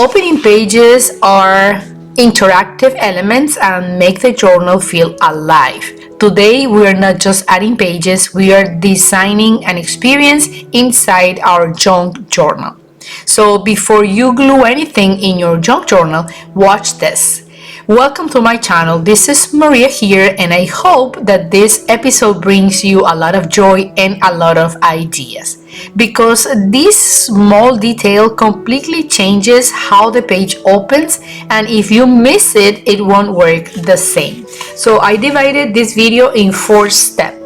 Opening pages are interactive elements and make the journal feel alive. Today, we are not just adding pages, we are designing an experience inside our junk journal. So, before you glue anything in your junk journal, watch this. Welcome to my channel. This is Maria here, and I hope that this episode brings you a lot of joy and a lot of ideas. Because this small detail completely changes how the page opens, and if you miss it, it won't work the same. So I divided this video in 4 steps.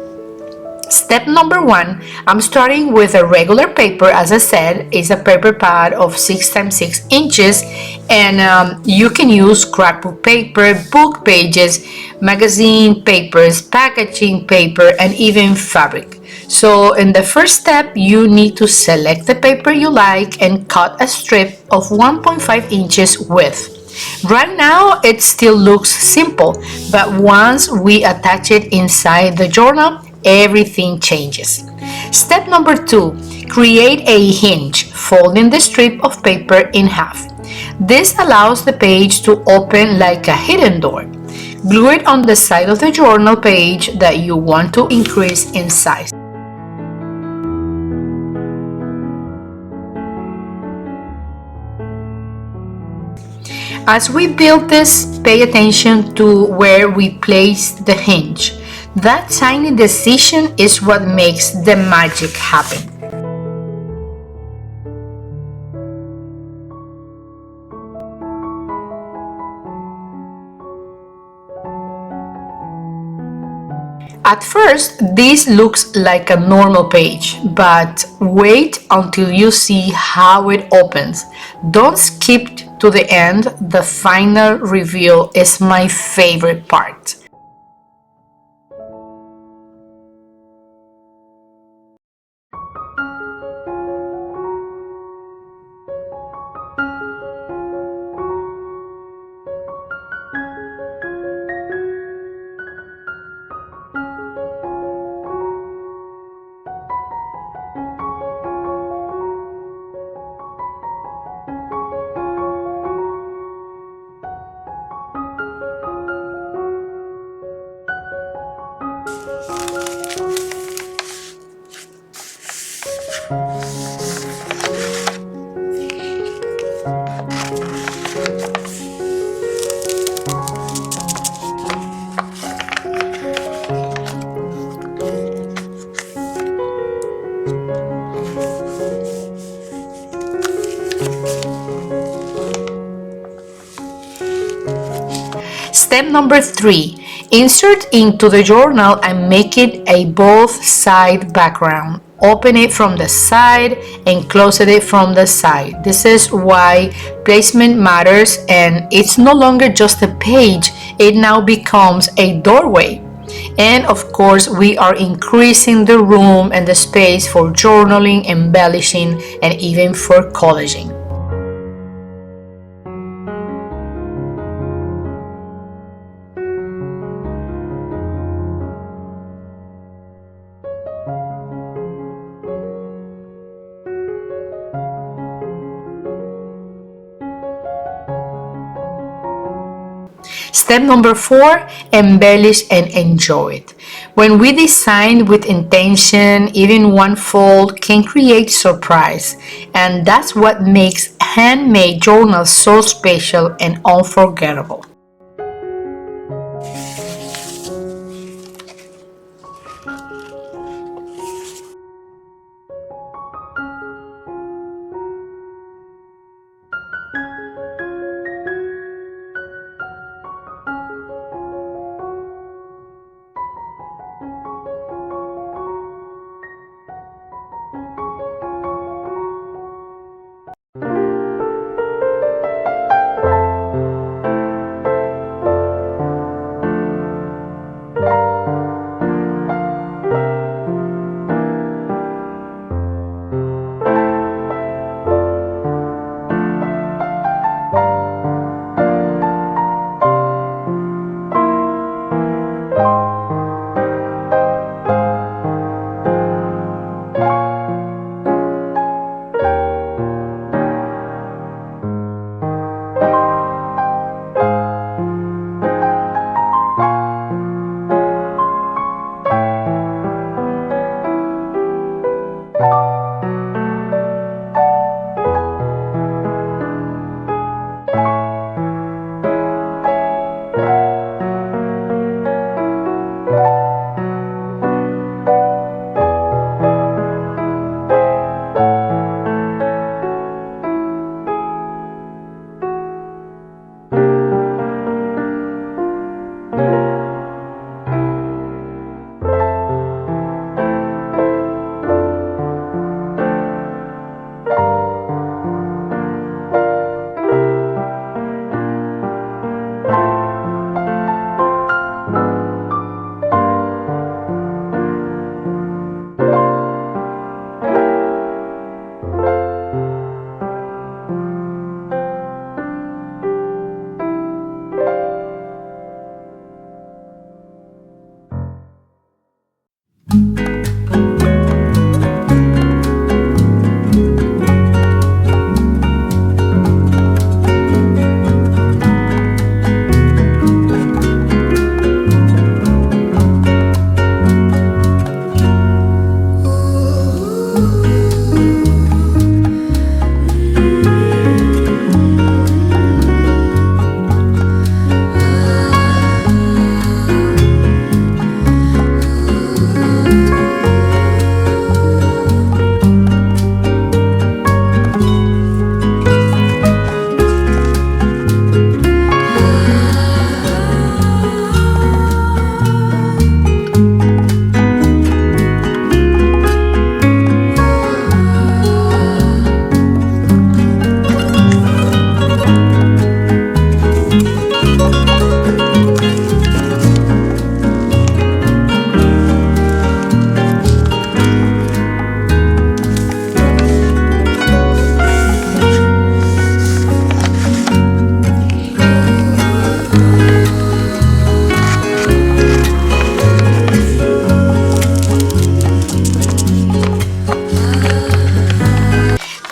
Step number 1, I'm starting with a regular paper. As I said, it's a paper pad of 6x6 inches, and you can use scrapbook paper, book pages, magazine papers, packaging paper, and even fabric. So in the first step, you need to select the paper you like and cut a strip of 1.5 inches width. Right now it still looks simple, but once we attach it inside the journal, everything changes. Step number 2, create a hinge, folding the strip of paper in half. This allows the page to open like a hidden door. Glue it on the side of the journal page that you want to increase in size. As we build this, pay attention to where we place the hinge. That tiny decision is what makes the magic happen. At first, this looks like a normal page, but wait until you see how it opens. Don't skip to the end. The final reveal is my favorite part. Step number 3, insert into the journal and make it a both side background. Open it from the side and close it from the side. This is why placement matters, and it's no longer just a page, it now becomes a doorway. And of course, we are increasing the room and the space for journaling, embellishing, and even for collaging. Step number 4, embellish and enjoy it. When we design with intention, even one fold can create surprise, and that's what makes handmade journals so special and unforgettable.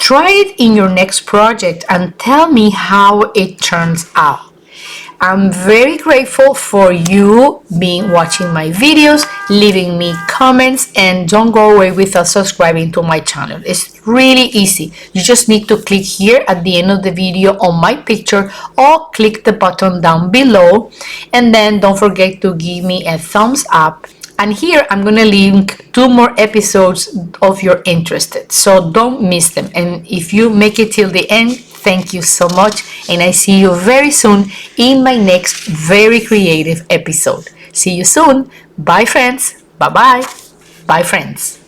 Try it in your next project and tell me how it turns out. I'm very grateful for you being watching my videos, leaving me comments, and don't go away without subscribing to my channel. It's really easy. You just need to click here at the end of the video on my picture or click the button down below, and then don't forget to give me a thumbs up. And here I'm gonna link 2 more episodes of your interested, so don't miss them. And if you make it till the end, thank you so much, and I see you very soon in my next very creative episode. See you soon. Bye friends. Bye bye. Bye friends.